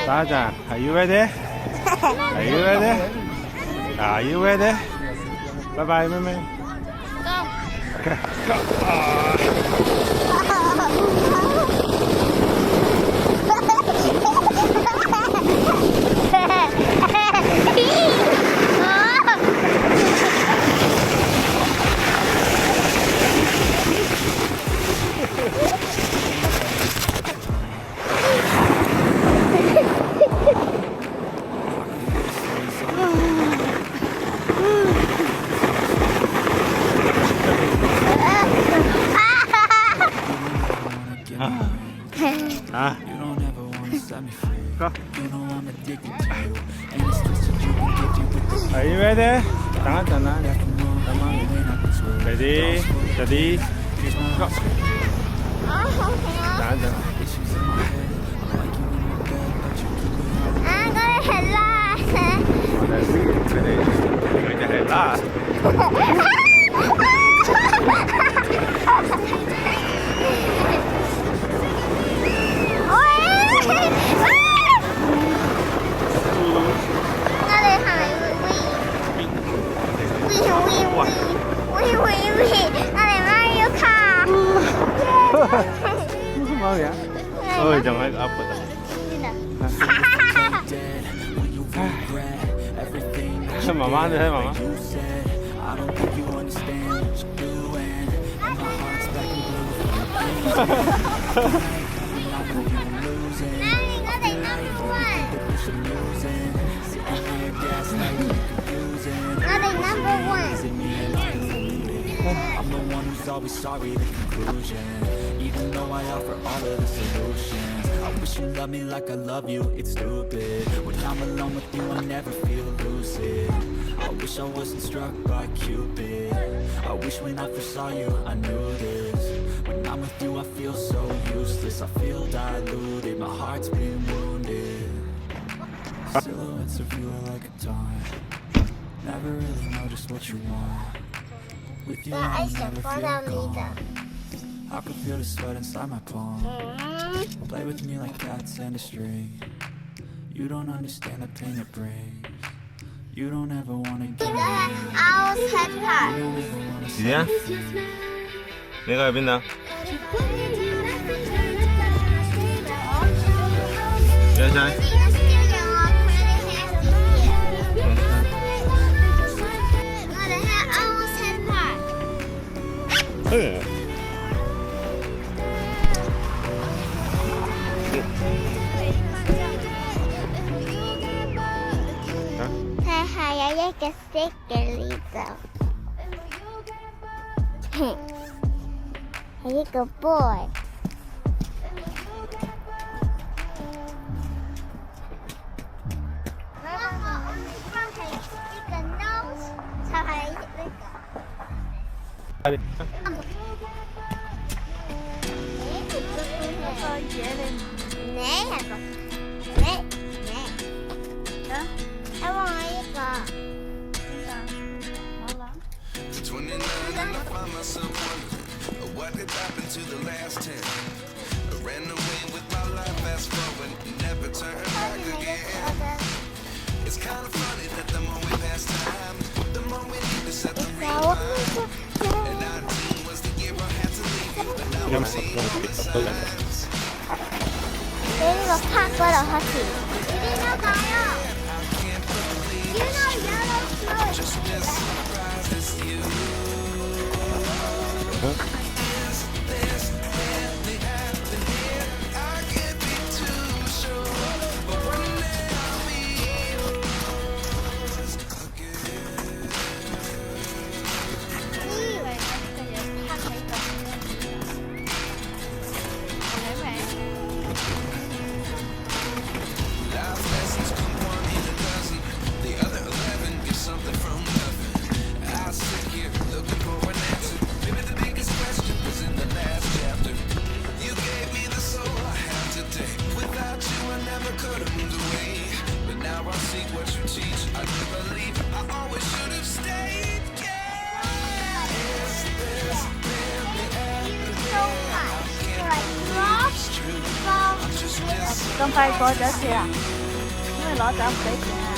Sajan, are you ready? Are you ready? Are you ready? Bye bye, Mimi. Go. Okay, go. Ah. Go. Are you ready? Come on. Ready? Steady. Go. I'm gonna hit last. Going to hit last. Mario. Ôi chẳng phải ấp rồi. Mama đi thấy mama. I'm the one who's always sorry, the conclusion. Even though I offer all of the solutions, I wish you loved me like I love you, it's stupid. When I'm alone with you, I never feel lucid. I wish I wasn't struck by Cupid. I wish when I first saw you, I knew this. When I'm with you, I feel so useless. I feel diluted, my heart's been wounded. Silhouettes of you are like a taunt. Never really know just what you want. With you, I never feel calm. I can feel the sweat inside my palm. Play with me like cats and a string. You don't understand the pain it brings. You don't ever wanna give me. 지야? 내가 여기 있나? 여자. 네. I get sick and leave them. Hey, good boy. What did happen to the last 10? I ran away with my life, fast forward, never turn back again. It's kind of funny that the more we pass time, the more we need to set the rewind. And 19 was the year I had to leave you, but now I'm seeing all the signs. 내가 파거라 하지. 유리나 가요. 유리나 yellow Just as surprised as you. Con phải có đỡ kìa. 為攞獎唔俾錢啊！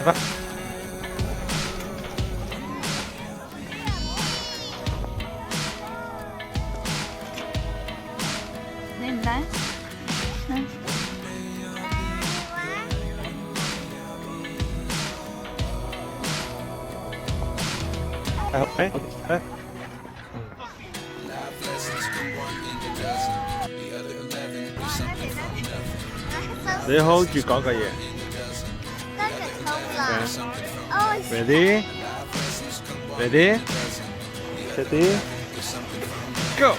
拜拜。你唔帶？嗯。哎哎。你 hold 住嗰個嘢。跟住衝浪。哦， Ready? Ready? Steady? Go!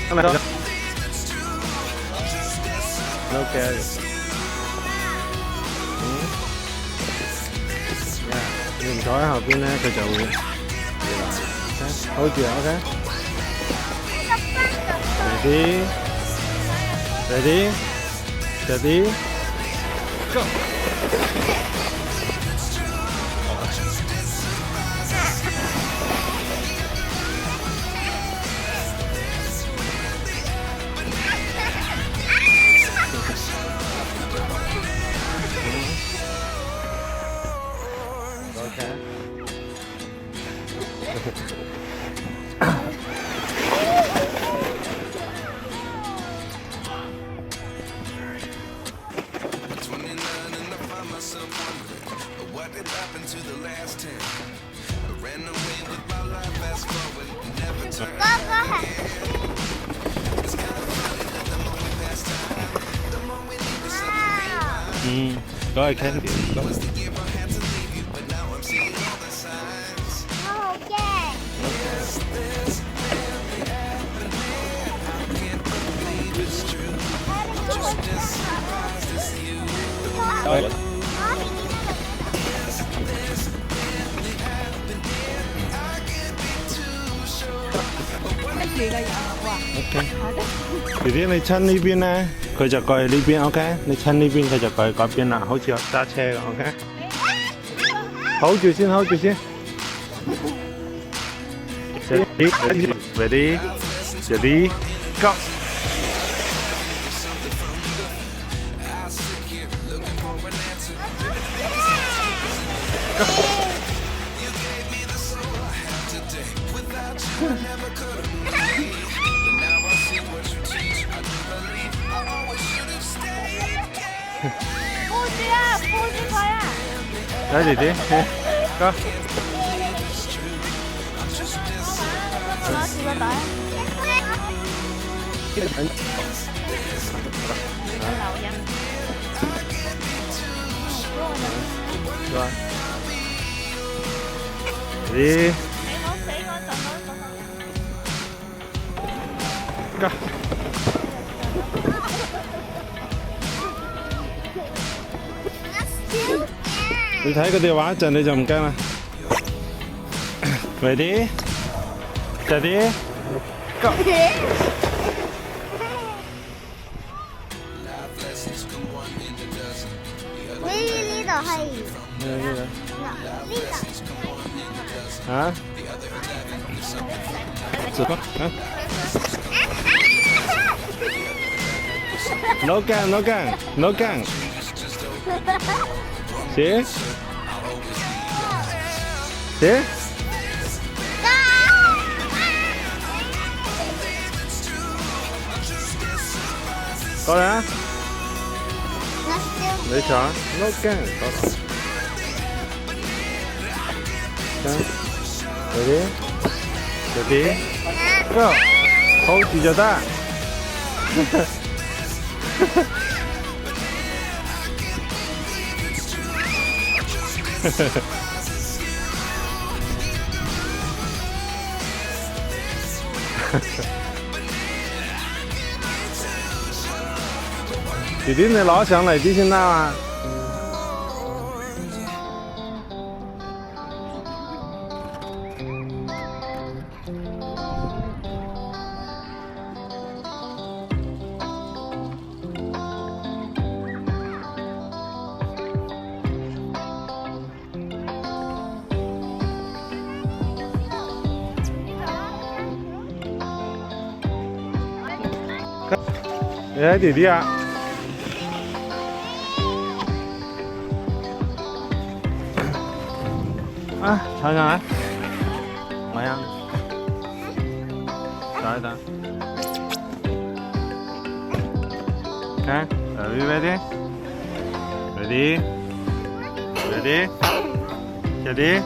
嚟啦 ！No carry. 你唔坐喺後邊咧，佢就會hold 住 ，OK？ Ready? Ready? Steady? Go! 嗰係 candy。好驚。OK。弟弟你親呢邊咧，佢就過去呢邊 ，OK？ 你親呢邊，佢就過去嗰邊啦，好似我揸車咁 ，OK？ hold 住先 ，hold 住先。Ready? Ready? Go! Đấy弟弟，Go！ 攞住個袋。留印。Ready? 你好死我就攞 Go! 你睇佢哋玩一陣你就唔驚啦。Ready? Steady? Go! 呢度係呢度。啊？走吧，啊 ！No gun, no gun, no gun. See? See? 過嚟啊！你坐，no gun，過嚟。Ready? Ready? Go! Hold 住就得。弟弟，你攞上嚟啲先得嘛。你睇弟弟啊！啊，坐上来，我呀，坐一等。看 ，Are you ready? Ready? Ready? Ready?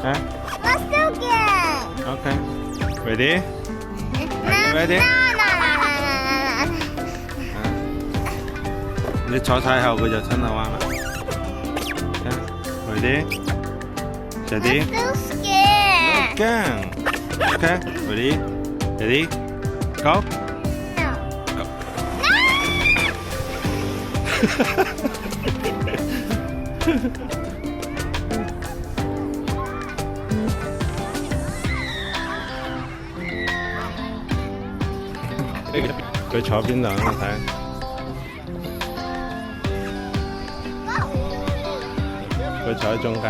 哎 Let's do again. ，OK. Ready? Ready? 你坐太後佢就親下彎啦。Ready? Ready? So scared. Again. Okay. Ready? Ready? Go. No. 佢坐邊度啊？我睇。佢坐喺中間。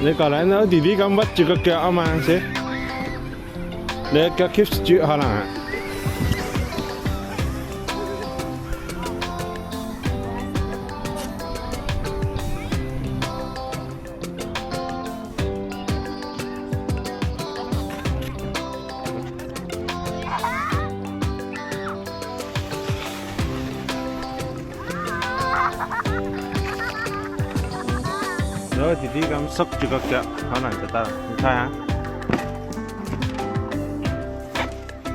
你過嚟啦，弟弟咁屈住個腳啊嘛，先。你個腳 keep 住可能啊。如果弟弟咁縮住個腳，可能就得啦。你睇下。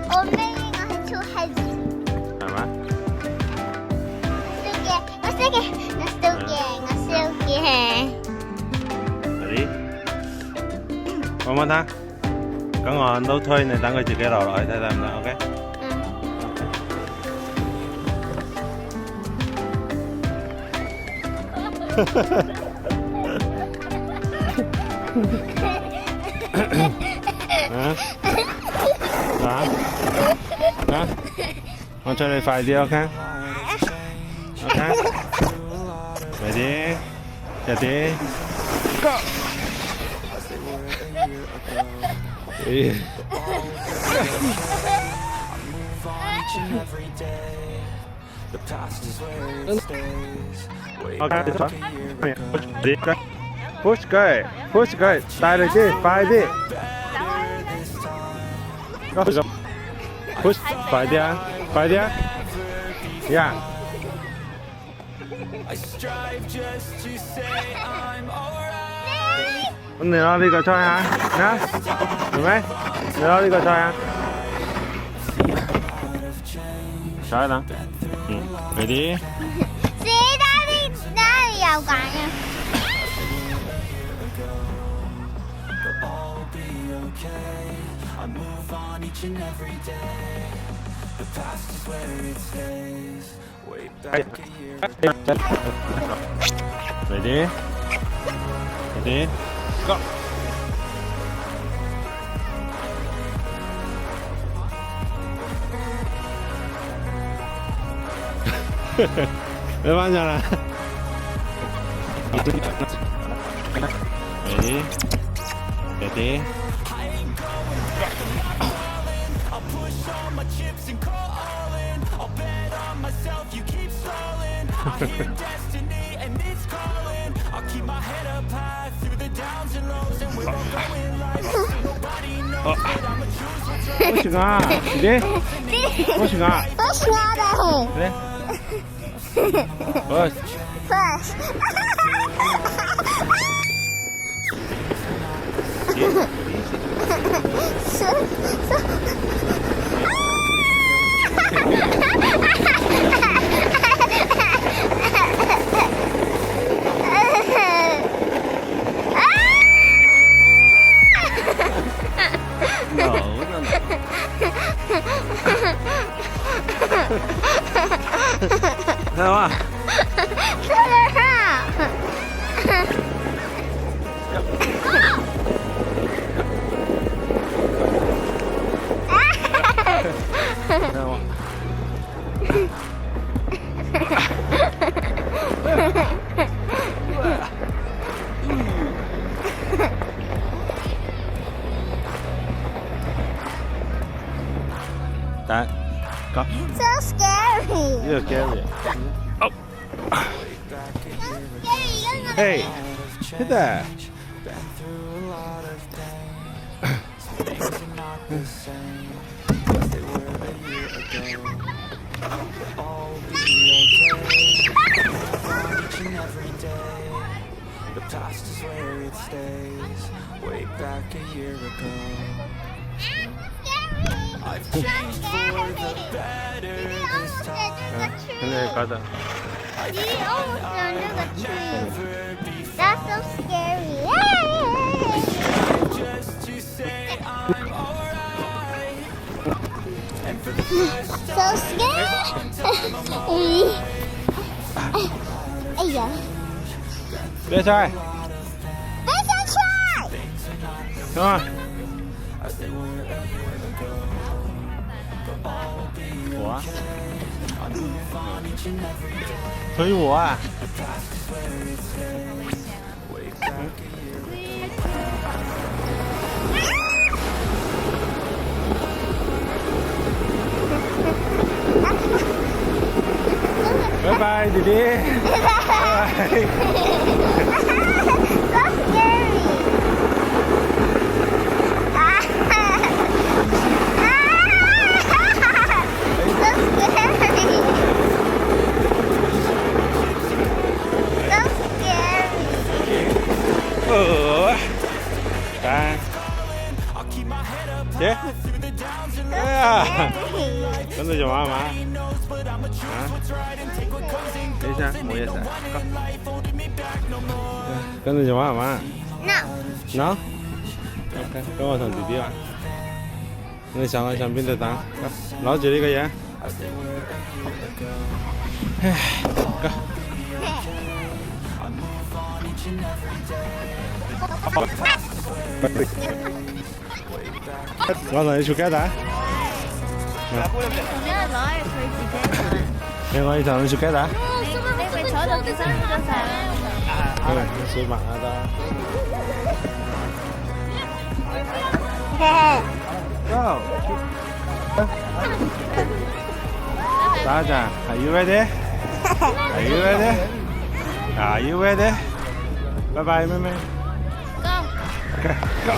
我咩？我係超 heavy。係咪？我 still Ready? One more time. 咁我都推，你等佢自己落去睇得唔得 ？OK？ 我催你快啲 ，OK？OK？Ready? Ready? Go! ，OK？Push 佢 ，push 佢，大力啲，快啲。push 快啲啊，快啲啊 ，yeah。咁你攞呢個吹下，啊，明未？你攞呢個吹下。坐一等。Ready？ 死啦！你哪裏有揀啊？Ready? Ready? Go! 你翻上嚟。Ready? Ready? Push 㗎，弟弟。Push 㗎。Push 我哋。嚟。Push。Push。睇下。睇下。That. Go. So scary. You're scary. Oh. Scary. Hey. Hit that. The past is where it stays. Way back a year ago. I've changed for the better this time. 근데 가자. You almost under the tree. That's so scary. Just to say I'm alright. And for the first So scary. Ây da. 别踩， Let's try. come on. 我啊，推我啊！拜拜，弟弟。拜拜。 So scary. Đây. Chết. Yeah. Con tôi cho mà. Hả? Đi sao? Mua gì sao? Con tôi cho mà. No. No? Ok, cảm ơn thằng弟弟啊。你上去上邊度等？攞住呢個嘢。Go. 我同你出街打。因為攞係佢自己買。你可以同你出街打。你咪坐到佢生咗晒啦。水墨啊得。Go. Raja, are you ready? Are you ready? Are you ready? Bye bye, Mimi. Go. Okay, go.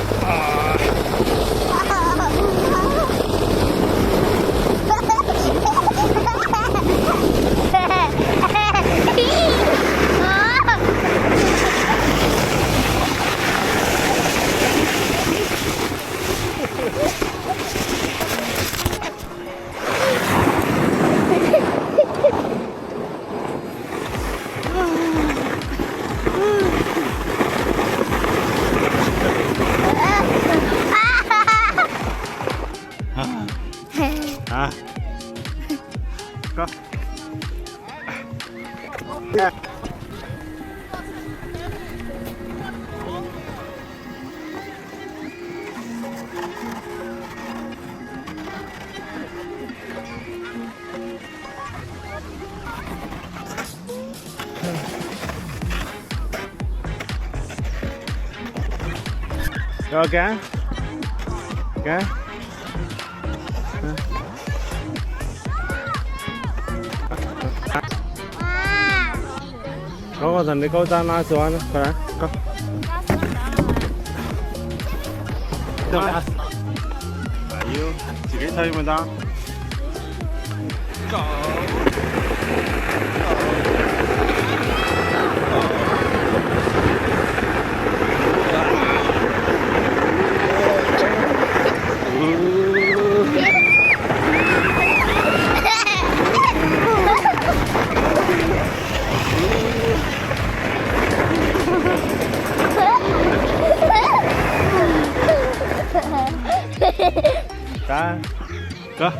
À. Go. Yeah. Go again. Again. Có個人你高踭拉住彎啦，過嚟，go。要自己推咪得。Go。Go. Go.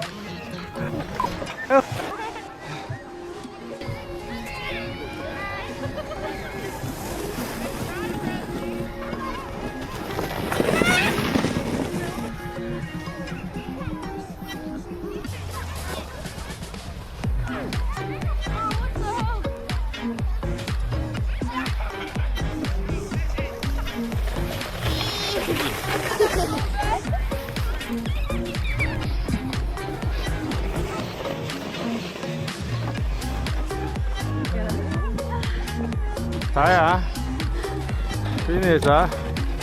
睇下，finish 啊！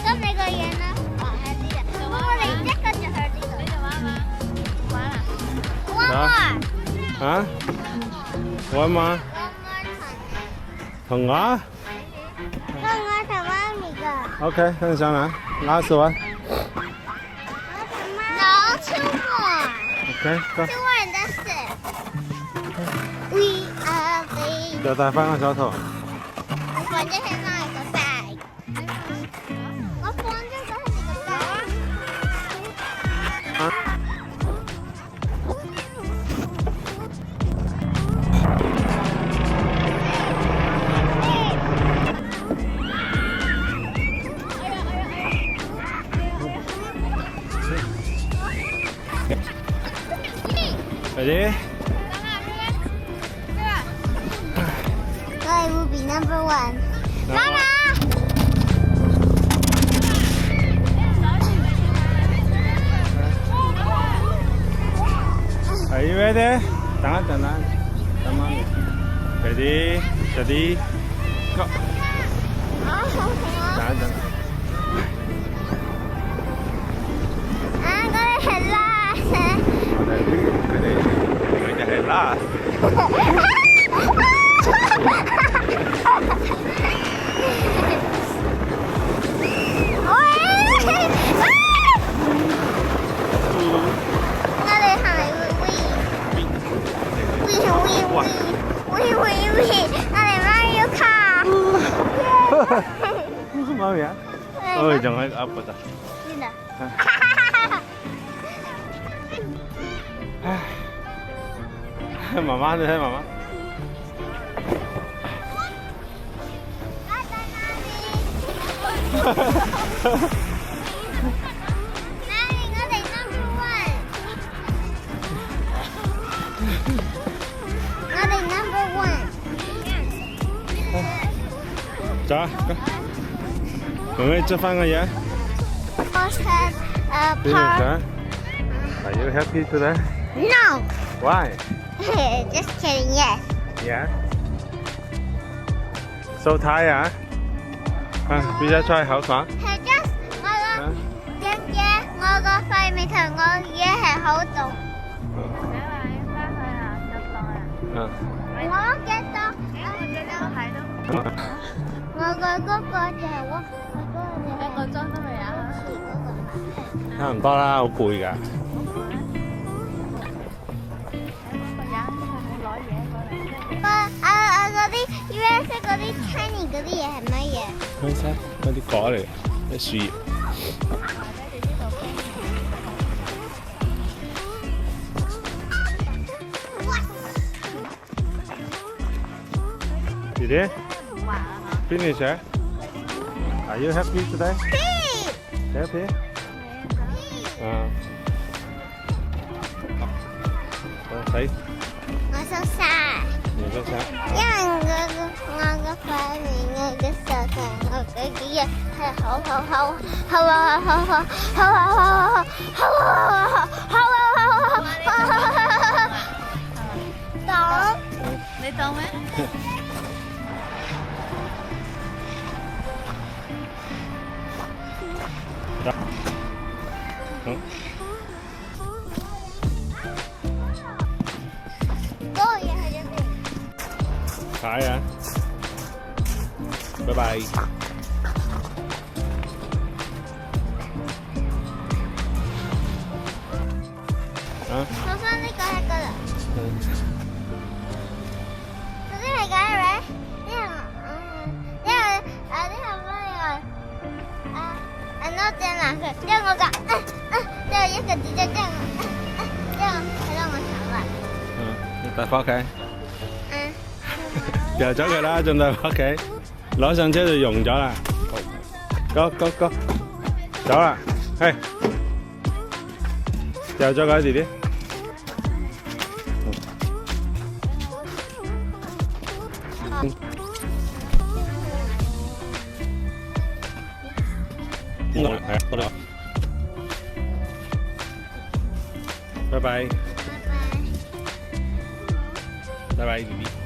咁你個嘢呢？喺呢度。我哋一個就喺呢度。你哋玩嗎？玩啊！啊？玩嗎？同我同媽咪㗎。 ？OK， 跟上來，last one。No, two more. OK， go。 Two more and that's it. We are the. 又戴翻個手套。我放咗喺哪個 bag？ 我放咗喺你個 bag。Ready？ I will be number one. 媽媽。Are you ready？ 等一陣啦，等媽咪。Ready？Steady？ Go！ 等一陣。我哋係 last。佢哋係 last。媽咪啊！哦，仲喺噏嗰度。唉，媽媽你睇媽媽。走啊！妹妹執翻個嘢。Are you happy today? No. Why? Just kidding. Yes. Yeah. So tired? 邊隻出口講？係 just 我個肺尾同我嘢係好凍。你話你翻去啊，就凍啊。我嘅凍。我個嗰個就係我一個鐘都未有。差唔多啦，好攰㗎。嗰啲 US 嗰啲 Chinese 嗰啲嘢係乜嘢？嗰啲果嚟嘅，啲樹葉。弟弟 ，finish 啊 ？Are you happy today? Happy? 睇。我收晒。你收晒。因為我個塊面我嘅手同我嘅嘢係好凍。你凍咩？嗰個嘢係一邊。睇啊！拜拜。放翻呢個喺嗰度。首先係咁樣，呢個乜嘢？我正藍佢，之後我個，之後一個字就之後係咯，我手啊。你帶返屋企。掉咗佢啦，仲帶返屋企，攞上車就溶咗啦。Go go go，走啦，嘿，掉咗佢弟弟。係啊，嗰度。拜拜。拜拜，弟弟。